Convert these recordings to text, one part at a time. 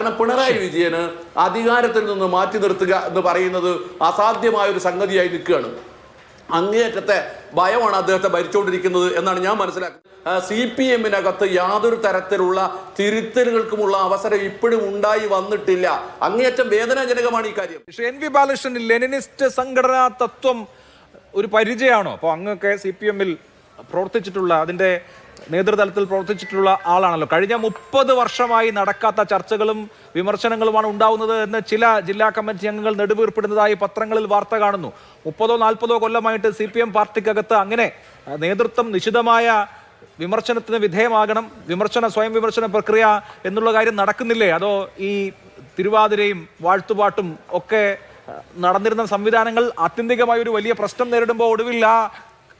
കാരണം പിണറായി വിജയന് അധികാരത്തിൽ നിന്ന് മാറ്റി നിർത്തുക എന്ന് പറയുന്നത് അസാധ്യമായ ഒരു സംഗതിയായി നിൽക്കുകയാണ്. അങ്ങേയറ്റത്തെ ഭയമാണ് അദ്ദേഹത്തെ ഭരിച്ചുകൊണ്ടിരിക്കുന്നത് എന്നാണ് ഞാൻ മനസ്സിലാക്കുന്നത്. CPM-നകത്ത് യാതൊരു തരത്തിലുള്ള തിരുത്തലുകൾക്കുമുള്ള അവസരം ഇപ്പോഴും ഉണ്ടായി വന്നിട്ടില്ല. അങ്ങേയറ്റം വേദനാജനകമാണ് ഈ കാര്യം. NV ബാലകൃഷ്ണൻ ലെനിനിസ്റ്റ് സംഘടനാ തത്വം ഒരു പരിചയമാണോ? അപ്പോൾ അങ്ങൊക്കെ CPM-ൽ പ്രവർത്തിച്ചിട്ടുള്ള, അതിന്റെ നേതൃതലത്തിൽ പ്രവർത്തിച്ചിട്ടുള്ള ആളാണല്ലോ. കഴിഞ്ഞ 30 വർഷമായി നടക്കാത്ത ചർച്ചകളും വിമർശനങ്ങളുമാണ് ഉണ്ടാവുന്നത് എന്ന് ചില ജില്ലാ കമ്മിറ്റി അംഗങ്ങൾ നെടുവീർപ്പിടുന്നതായി പത്രങ്ങളിൽ വാർത്ത കാണുന്നു. 30-40 കൊല്ലമായിട്ട് CPM പാർട്ടിക്കകത്ത് അങ്ങനെ നേതൃത്വം നിശിതമായ വിമർശനത്തിന് വിധേയമാകണം, സ്വയം വിമർശന പ്രക്രിയ എന്നുള്ള കാര്യം നടക്കുന്നില്ലേ? അതോ ഈ തിരുവാതിരയും വാഴ്ത്തുപാട്ടും ഒക്കെ നടന്നിരുന്ന സംവിധാനങ്ങൾ ആത്യന്തികമായ ഒരു വലിയ പ്രശ്നം നേരിടുമ്പോൾ ഒടുവിൽ ആ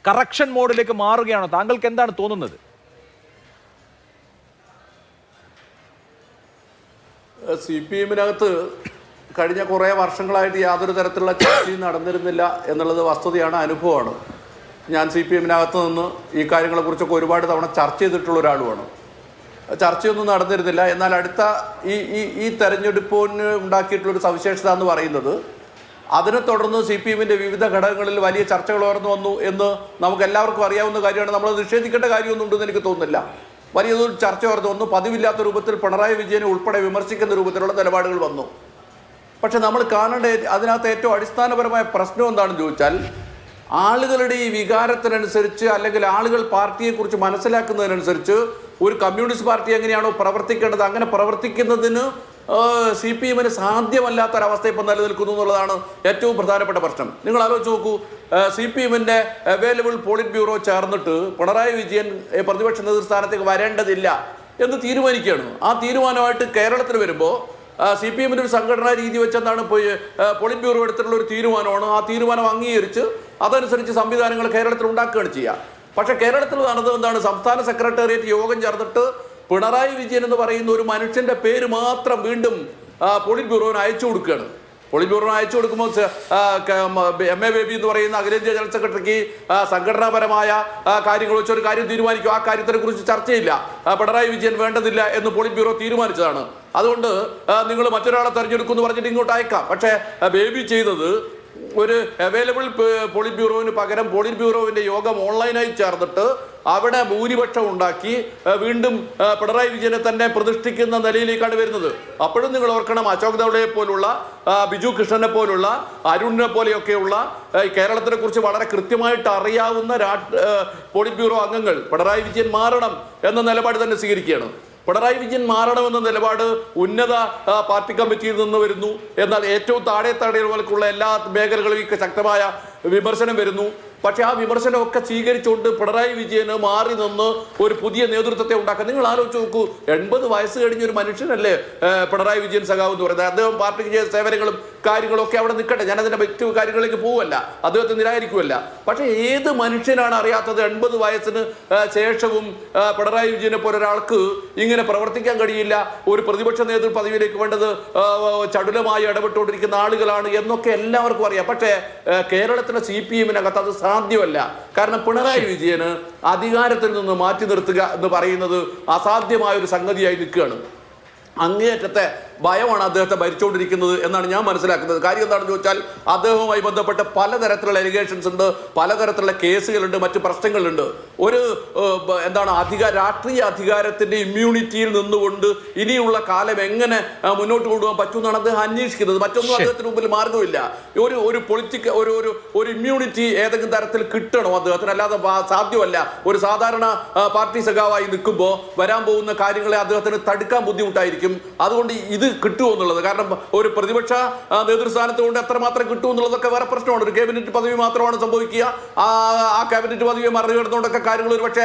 കറക്ഷൻ മോഡിലേക്ക് മാറുകയാണോ? താങ്കൾക്ക് എന്താണ് തോന്നുന്നത്? CPM-നകത്ത് കഴിഞ്ഞ കുറേ വർഷങ്ങളായിട്ട് യാതൊരു തരത്തിലുള്ള ചർച്ചയും നടന്നിരുന്നില്ല എന്നുള്ളത് വസ്തുതയാണ്, അനുഭവമാണ്. ഞാൻ CPM-നകത്ത് നിന്ന് ഈ കാര്യങ്ങളെക്കുറിച്ചൊക്കെ ഒരുപാട് തവണ ചർച്ച ചെയ്തിട്ടുള്ള ഒരാളുമാണ്. ചർച്ചയൊന്നും നടന്നിരുന്നില്ല. എന്നാൽ അടുത്ത ഈ തെരഞ്ഞെടുപ്പിന് ഉണ്ടാക്കിയിട്ടുള്ളൊരു സവിശേഷത എന്ന് പറയുന്നത്, അതിനെ തുടർന്ന് CPM-ൻ്റെ വിവിധ ഘടകങ്ങളിൽ വലിയ ചർച്ചകൾ ഉയർന്നു വന്നു എന്ന് നമുക്ക് എല്ലാവർക്കും അറിയാവുന്ന കാര്യമാണ്. നമ്മൾ നിഷേധിക്കേണ്ട കാര്യമൊന്നും ഉണ്ടെന്ന് എനിക്ക് തോന്നുന്നില്ല. വലിയൊരു ചർച്ച ഉയർന്നു വന്നു. പതിവില്ലാത്ത രൂപത്തിൽ പിണറായി വിജയനെ ഉൾപ്പെടെ വിമർശിക്കുന്ന രൂപത്തിലുള്ള നിലപാടുകൾ വന്നു. പക്ഷെ നമ്മൾ കാണേണ്ട അതിനകത്ത് ഏറ്റവും അടിസ്ഥാനപരമായ പ്രശ്നം എന്താണെന്ന് ചോദിച്ചാൽ, ആളുകളുടെ ഈ വികാരത്തിനനുസരിച്ച് അല്ലെങ്കിൽ ആളുകൾ പാർട്ടിയെക്കുറിച്ച് മനസ്സിലാക്കുന്നതിനനുസരിച്ച് ഒരു കമ്മ്യൂണിസ്റ്റ് പാർട്ടി എങ്ങനെയാണോ പ്രവർത്തിക്കേണ്ടത് അങ്ങനെ പ്രവർത്തിക്കുന്നതിന് CPM-ന് സാധ്യമല്ലാത്തൊരവസ്ഥ ഇപ്പം നിലനിൽക്കുന്നു എന്നുള്ളതാണ് ഏറ്റവും പ്രധാനപ്പെട്ട പ്രശ്നം. നിങ്ങൾ ആലോചിച്ച് നോക്കൂ, CPM-ൻ്റെ അവൈലബിൾ പോളിറ്റ് ബ്യൂറോ ചേർന്നിട്ട് പിണറായി വിജയൻ പ്രതിപക്ഷ നേതൃസ്ഥാനത്തേക്ക് വരേണ്ടതില്ല എന്ന് തീരുമാനിക്കുകയാണ്. ആ തീരുമാനമായിട്ട് കേരളത്തിൽ വരുമ്പോൾ CPM-ൻ്റെ ഒരു സംഘടനാ രീതി വെച്ചെന്താണ് പോളിറ്റ് ബ്യൂറോ എടുത്തിട്ടുള്ള ഒരു തീരുമാനമാണ്. ആ തീരുമാനം അംഗീകരിച്ച് അതനുസരിച്ച് സംവിധാനങ്ങൾ കേരളത്തിൽ ഉണ്ടാക്കുകയാണ് ചെയ്യുക. പക്ഷേ കേരളത്തിൽ നടന്നത് എന്താണ്? സംസ്ഥാന സെക്രട്ടേറിയറ്റ് യോഗം ചേർന്നിട്ട് പിണറായി വിജയൻ എന്ന് പറയുന്ന ഒരു മനുഷ്യൻ്റെ പേര് മാത്രം വീണ്ടും പോളിറ്റ് ബ്യൂറോന് അയച്ചു കൊടുക്കുകയാണ്. പോളിറ്റ് ബ്യൂറോന് അയച്ചു കൊടുക്കുമ്പോൾ MA ബേബി എന്ന് പറയുന്ന അഖിലേന്ത്യാ ജനറൽ സെക്രട്ടറിക്ക് സംഘടനാപരമായ കാര്യങ്ങൾ വെച്ചൊരു കാര്യം തീരുമാനിക്കും. ആ കാര്യത്തിനെ കുറിച്ച് ചർച്ചയില്ല. പിണറായി വിജയൻ വേണ്ടതില്ല എന്ന് പോളിറ്റ് ബ്യൂറോ തീരുമാനിച്ചതാണ്. അതുകൊണ്ട് നിങ്ങൾ മറ്റൊരാളെ തെരഞ്ഞെടുക്കുമെന്ന് പറഞ്ഞിട്ട് ഇങ്ങോട്ട് അയക്കാം. പക്ഷേ ബേബി ചെയ്തത് ഒരു അവൈലബിൾ പോളിറ്റ് ബ്യൂറോവിന് പകരം പോളിറ്റ് ബ്യൂറോവിൻ്റെ യോഗം ഓൺലൈനായി ചേർന്നിട്ട് അവിടെ ഭൂരിപക്ഷം ഉണ്ടാക്കി വീണ്ടും പിണറായി വിജയനെ തന്നെ പ്രതിഷ്ഠിക്കുന്ന നിലയിലേക്കാണ് വരുന്നത്. അപ്പോഴും നിങ്ങൾ ഓർക്കണം, അശോക് ദൗളയെ പോലുള്ള, ബിജു കൃഷ്ണനെ പോലുള്ള, അരുണിനെ പോലെയൊക്കെയുള്ള കേരളത്തിനെ കുറിച്ച് വളരെ കൃത്യമായിട്ട് അറിയാവുന്ന പോളിറ്റ് ബ്യൂറോ അംഗങ്ങൾ പിണറായി വിജയൻ മാറണം എന്ന നിലപാട് തന്നെ സ്വീകരിക്കുകയാണ്. പിണറായി വിജയൻ മാറണമെന്ന നിലപാട് ഉന്നത പാർട്ടി കമ്മിറ്റിയിൽ നിന്ന് വരുന്നു. എന്നാൽ ഏറ്റവും താഴെക്കുള്ള എല്ലാ മേഖലകളിലും ശക്തമായ വിമർശനം വരുന്നു. പക്ഷെ ആ വിമർശനമൊക്കെ സ്വീകരിച്ചുകൊണ്ട് പിണറായി വിജയന് മാറി നിന്ന് ഒരു പുതിയ നേതൃത്വത്തെ ഉണ്ടാക്കുക. നിങ്ങൾ ആലോചിച്ച് നോക്കൂ, 80 വയസ്സ് കഴിഞ്ഞ ഒരു മനുഷ്യനല്ലേ പിണറായി വിജയൻ സഖാവ് എന്ന് പറയുന്നത്. അദ്ദേഹം പാർട്ടിക്ക് ചെയ്ത സേവനങ്ങളും കാര്യങ്ങളൊക്കെ അവിടെ നിൽക്കട്ടെ, ഞാനതിൻ്റെ വ്യക്തി കാര്യങ്ങളിലേക്ക് പോവല്ല, അദ്ദേഹത്തെ നിരാകരിക്കുമല്ല. പക്ഷേ ഏത് മനുഷ്യനാണ് അറിയാത്തത് 80 വയസ്സിന് ശേഷവും പിണറായി വിജയനെ പോലെ ഒരാൾക്ക് ഇങ്ങനെ പ്രവർത്തിക്കാൻ കഴിയില്ല, ഒരു പ്രതിപക്ഷ നേതൃത്വ പദവിയിലേക്ക് വേണ്ടത് ചടുലമായി ഇടപെട്ടുകൊണ്ടിരിക്കുന്ന ആളുകളാണ് എന്നൊക്കെ എല്ലാവർക്കും അറിയാം. പക്ഷേ കേരളത്തിലെ CPM-നകത്ത് അത് സാധ്യമല്ല. കാരണം പിണറായി വിജയന് അധികാരത്തിൽ നിന്ന് മാറ്റി നിർത്തുക എന്ന് പറയുന്നത് അസാധ്യമായ ഒരു സംഗതിയായി നിൽക്കുകയാണ്. അങ്ങേയറ്റത്തെ ഭയമാണ് അദ്ദേഹത്തെ ഭരിച്ചുകൊണ്ടിരിക്കുന്നത് എന്നാണ് ഞാൻ മനസ്സിലാക്കുന്നത്. കാര്യം എന്താണെന്ന് ചോദിച്ചാൽ, അദ്ദേഹവുമായി ബന്ധപ്പെട്ട് പലതരത്തിലുള്ള എലിഗേഷൻസ് ഉണ്ട്, പലതരത്തിലുള്ള കേസുകളുണ്ട്, മറ്റ് പ്രശ്നങ്ങളുണ്ട്. ഒരു രാഷ്ട്രീയ അധികാരത്തിൻ്റെ ഇമ്മ്യൂണിറ്റിയിൽ നിന്നുകൊണ്ട് ഇനിയുള്ള കാലം എങ്ങനെ മുന്നോട്ട് കൊണ്ടുപോകാൻ പറ്റുമെന്നാണ് അദ്ദേഹം അന്വേഷിക്കുന്നത്. മറ്റൊന്നും അദ്ദേഹത്തിന് മുമ്പിൽ മാർഗമില്ല. ഒരു പൊളിറ്റിക്കൽ ഒരു ഇമ്മ്യൂണിറ്റി ഏതെങ്കിലും തരത്തിൽ കിട്ടണോ അദ്ദേഹത്തിന്, അല്ലാതെ സാധ്യമല്ല. ഒരു സാധാരണ പാർട്ടി സഖാവായി നിൽക്കുമ്പോൾ വരാൻ പോകുന്ന കാര്യങ്ങളെ അദ്ദേഹത്തിന് തടുക്കാൻ ബുദ്ധിമുട്ടായിരിക്കും. അതുകൊണ്ട് ഇത് കിട്ടുമോ എന്നുള്ളത്, കാരണം ഒരു പ്രതിപക്ഷ നേതൃസ്ഥാനത്ത് കൊണ്ട് എത്രമാത്രം കിട്ടും എന്നുള്ളതൊക്കെ വേറെ പ്രശ്നമാണ്. ഒരു ക്യാബിനറ്റ് പദവി മാത്രമാണ് സംഭവിക്കുക. ആ ക്യാബിനറ്റ് പദവിയെ മറികടന്നുകൊണ്ടൊക്കെ കാര്യങ്ങൾ ഒരു പക്ഷേ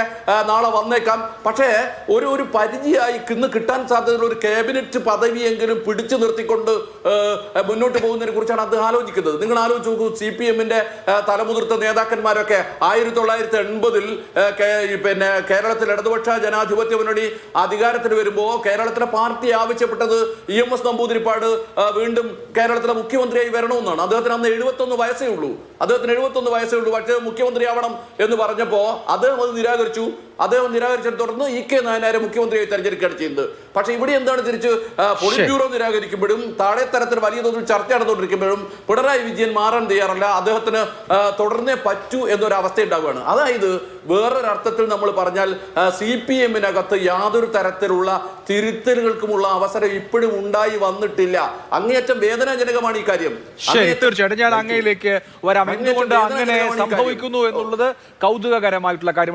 നാളെ വന്നേക്കാം. പക്ഷേ ഒരു പരിധിയായി ഇന്ന് കിട്ടാൻ സാധ്യതയുള്ള ഒരു ക്യാബിനറ്റ് പദവിയെങ്കിലും പിടിച്ചു നിർത്തിക്കൊണ്ട് മുന്നോട്ട് പോകുന്നതിനെ കുറിച്ചാണ് അദ്ദേഹം ആലോചിക്കുന്നത്. നിങ്ങൾ ആലോചിച്ച് നോക്കൂ, CPM-ൻ്റെ തലമുതിർത്ത നേതാക്കന്മാരൊക്കെ 1980-ൽ കേരളത്തിൽ ഇടതുപക്ഷ ജനാധിപത്യ മുന്നണി അധികാരത്തിൽ വരുമ്പോൾ കേരളത്തിലെ പാർട്ടി ആവശ്യപ്പെട്ടത് EMS നമ്പൂതിരിപ്പാട് വീണ്ടും കേരളത്തിലെ മുഖ്യമന്ത്രിയായി വരണമെന്നാണ്. അദ്ദേഹത്തിന് അന്ന് 71 വയസ്സേ ഉള്ളൂ. പക്ഷേ മുഖ്യമന്ത്രിയാവണം എന്ന് പറഞ്ഞപ്പോൾ അദ്ദേഹം അത് നിരാകരിച്ചു. അദ്ദേഹം നിരാകരിച്ചതിനെ തുടർന്ന് EK നായനാരെ മുഖ്യമന്ത്രിയായി തെരഞ്ഞെടുക്കുകയാണ് ചെയ്യുന്നത്. പക്ഷെ ഇവിടെ എന്താണ് തിരിച്ച് പോളിറ്റ് ബ്യൂറോ നിരാകരിക്കുമ്പോഴും താഴെ തരത്തിൽ വലിയ തോതിൽ ചർച്ച നടന്നുകൊണ്ടിരിക്കുമ്പോഴും പിണറായി വിജയൻ മാറാൻ തയ്യാറല്ല, അദ്ദേഹത്തിന് തുടർന്നേ പറ്റൂ എന്നൊരു അവസ്ഥ ഉണ്ടാവുകയാണ്. അതായത് വേറൊരർത്ഥത്തിൽ നമ്മൾ പറഞ്ഞാൽ CPM-നകത്ത് യാതൊരു തരത്തിലുള്ള തിരുത്തലുകൾക്കുമുള്ള അവസരം ഇപ്പോഴും ഉണ്ടായി വന്നിട്ടില്ല. അങ്ങേയറ്റം വേദനാജനകമാണ് ഈ കാര്യം. ശരി, തീർച്ചയായിട്ടും ഞാൻ അങ്ങയിലേക്ക് വരാം. എന്തുകൊണ്ട് അങ്ങനെ സംഭവിക്കുന്നു എന്നുള്ളത് കൗതുകകരമായിട്ടുള്ള കാര്യമാണ്.